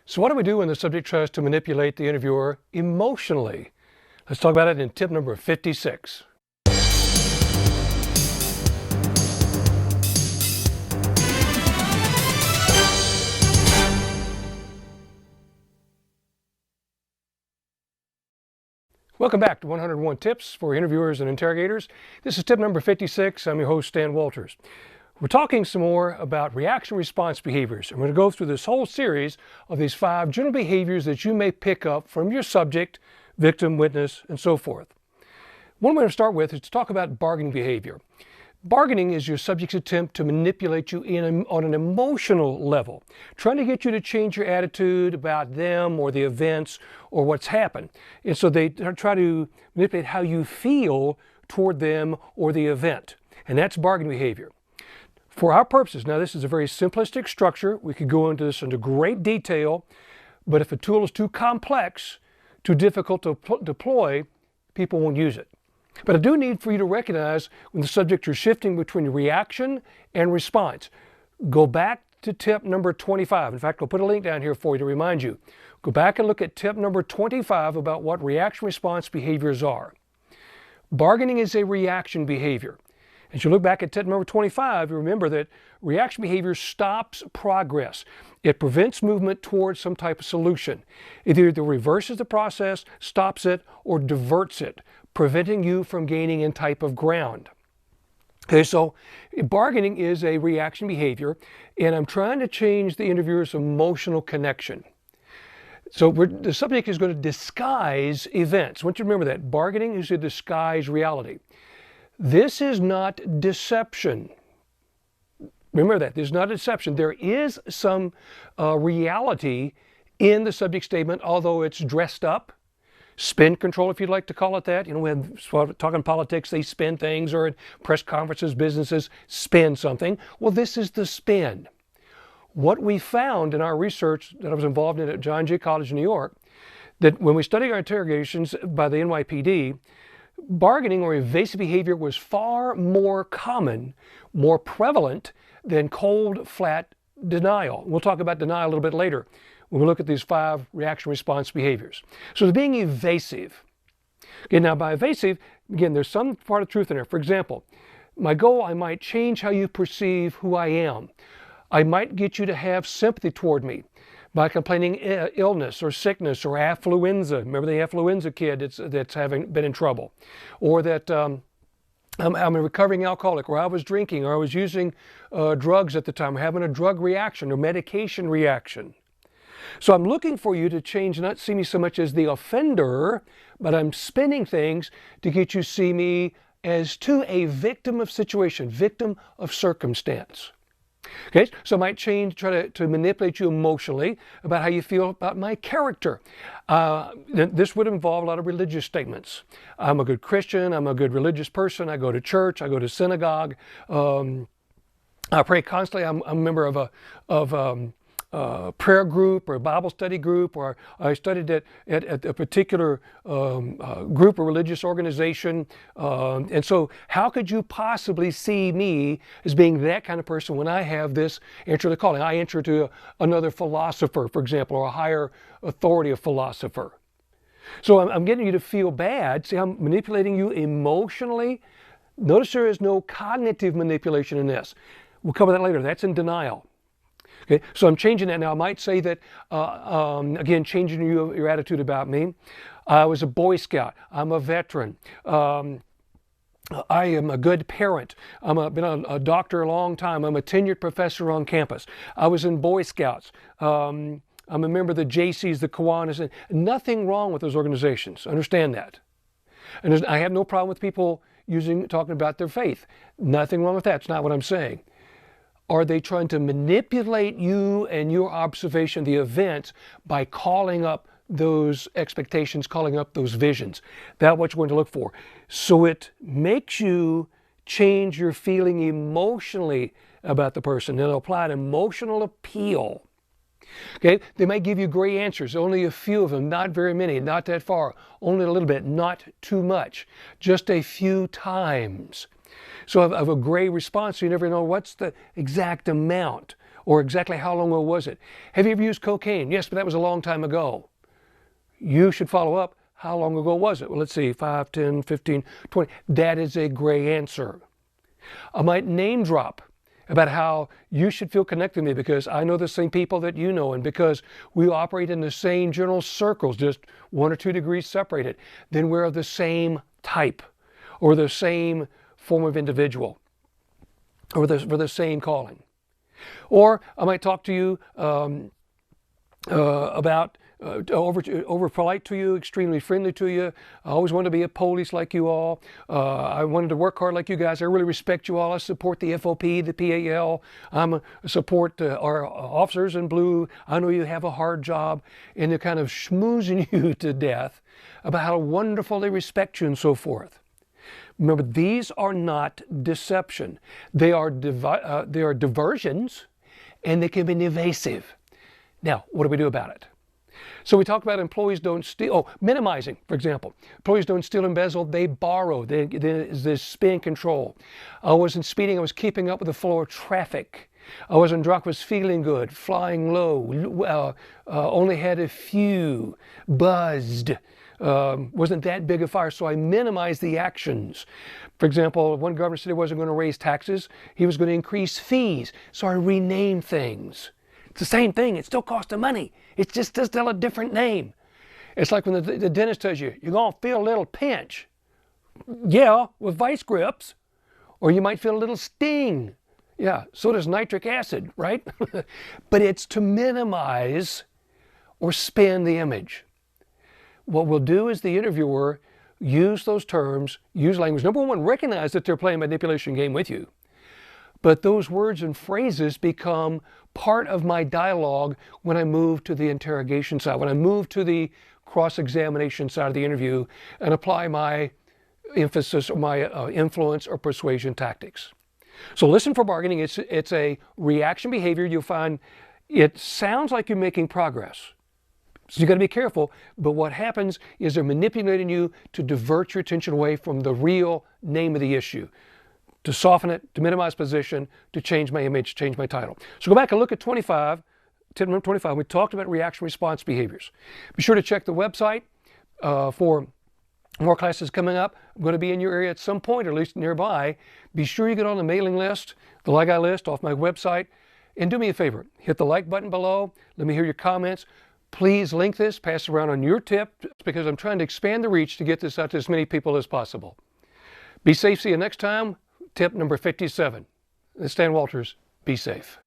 So what do we do when the subject tries to manipulate the interviewer emotionally? Let's talk about it in tip number 56. Welcome back to 101 Tips for Interviewers and Interrogators. This is tip number 56. I'm your host, Stan Walters. We're talking some more about reaction-response behaviors. I'm going to go through this whole series of these 5 general behaviors that you may pick up from your subject, victim, witness, and so forth. One way to start with is to talk about bargaining behavior. Bargaining is your subject's attempt to manipulate you on an emotional level, trying to get you to change your attitude about them or the events or what's happened. And so they try to manipulate how you feel toward them or the event. And that's bargaining behavior. For our purposes, now this is a very simplistic structure. We could go into this into great detail, but if a tool is too complex, too difficult to deploy, people won't use it. But I do need for you to recognize when the subject is shifting between reaction and response. Go back to tip number 25. In fact, I'll put a link down here for you to remind you. Go back and look at tip number 25 about what reaction-response behaviors are. Bargaining is a reaction behavior. As you look back at tip number 25, you remember that reaction behavior stops progress. It prevents movement towards some type of solution. It either reverses the process, stops it, or diverts it, preventing you from gaining any type of ground. Okay, so bargaining is a reaction behavior, and I'm trying to change the interviewer's emotional connection. So the subject is going to disguise events. I want you to remember that. Bargaining is to disguise reality. This is not deception. Remember that. There's not deception. There is some reality in the subject statement, although it's dressed up. Spin control, if you'd like to call it that. You know, when talking politics, they spin things, or at press conferences, businesses spin something. Well, this is the spin. What we found in our research that I was involved in at John Jay College in New York, that when we studied our interrogations by the NYPD, bargaining or evasive behavior was far more common, more prevalent than cold, flat denial. We'll talk about denial a little bit later when we look at these 5 reaction-response behaviors. So they're being evasive. Okay, now by evasive, again, there's some part of truth in there. For example, my goal, I might change how you perceive who I am. I might get you to have sympathy toward me by complaining illness or sickness or affluenza. Remember the affluenza kid that's been in trouble. Or that I'm a recovering alcoholic, or I was drinking, or I was using drugs at the time, or having a drug reaction or medication reaction. So I'm looking for you to change, not see me so much as the offender, but I'm spinning things to get you to see me as to a victim of situation, victim of circumstance. Okay, so I might change, try to manipulate you emotionally about how you feel about my character. This would involve a lot of religious statements. I'm a good Christian, I'm a good religious person, I go to church, I go to synagogue, I pray constantly, I'm a member of a prayer group or a Bible study group, or I studied at a particular group or religious organization. And so how could you possibly see me as being that kind of person when I have this answer to the calling? I answer to another philosopher, for example, or a higher authority of philosopher. So I'm getting you to feel bad. See, I'm manipulating you emotionally. Notice there is no cognitive manipulation in this. We'll cover that later. That's in denial. Okay, so I'm changing that now. I might say that, again, changing your attitude about me. I was a Boy Scout. I'm a veteran. I am a good parent. I've been a doctor a long time. I'm a tenured professor on campus. I was in Boy Scouts. I'm a member of the JCs, the Kiwanis. Nothing wrong with those organizations. Understand that. And I have no problem with people talking about their faith. Nothing wrong with that. It's not what I'm saying. Are they trying to manipulate you and your observation of the events by calling up those expectations, calling up those visions? That's what you're going to look for. So it makes you change your feeling emotionally about the person. They'll apply an emotional appeal. Okay, they might give you great answers, only a few of them, not very many, not that far, only a little bit, not too much, just a few times. So of a great response, you never know what's the exact amount Or exactly how long ago was it? Have you ever used cocaine? Yes, but that was a long time ago. You should follow up. How long ago was it? Well, let's see, 5, 10, 15, 20. That is a gray answer. I might name drop about how you should feel connected to me because I know the same people that you know, and because we operate in the same general circles, just 1 or 2 degrees separated. Then we're of the same type or the same form of individual or the same calling. Or I might talk to you about over polite to you, extremely friendly to you. I always wanted to be a police like you all. I wanted to work hard like you guys. I really respect you all. I support the FOP, the PAL. I support our officers in blue. I know you have a hard job, and they're kind of schmoozing you to death about how wonderful they respect you and so forth. Remember, these are not deception. They are diversions, and they can be evasive. Now, what do we do about it? So we talk about employees don't steal. Oh, minimizing, for example. Employees don't steal, embezzle, they borrow. There's spin control. I wasn't speeding, I was keeping up with the flow of traffic. I wasn't drunk, was feeling good, flying low, only had a few, buzzed. Wasn't that big a fire, so I minimized the actions. For example, one governor said he wasn't going to raise taxes, he was going to increase fees, so I renamed things. It's the same thing, it still costs the money. It's just still a different name. It's like when the dentist tells you, you're going to feel a little pinch. Yeah, with vice grips. Or you might feel a little sting. Yeah, so does nitric acid, right? But it's to minimize or spin the image. What we'll do is the interviewer use those terms, use language. Number one, recognize that they're playing a manipulation game with you. But those words and phrases become part of my dialogue when I move to the interrogation side, when I move to the cross-examination side of the interview and apply my emphasis or my influence or persuasion tactics. So listen for bargaining. It's a reaction behavior. You'll find it sounds like you're making progress. So you got to be careful. But what happens is they're manipulating you to divert your attention away from the real name of the issue, to soften it, to minimize position, to change my image, change my title. So go back and look at 25, tip number 25. We talked about reaction response behaviors. Be sure to check the website for more classes coming up. I'm going to be in your area at some point, or at least nearby. Be sure you get on the mailing list, the Like Guy list off my website. And do me a favor, hit the like button below. Let me hear your comments. Please link this, pass it around on your tip, because I'm trying to expand the reach to get this out to as many people as possible. Be safe. See you next time. Tip number 57. This is Stan Walters. Be safe.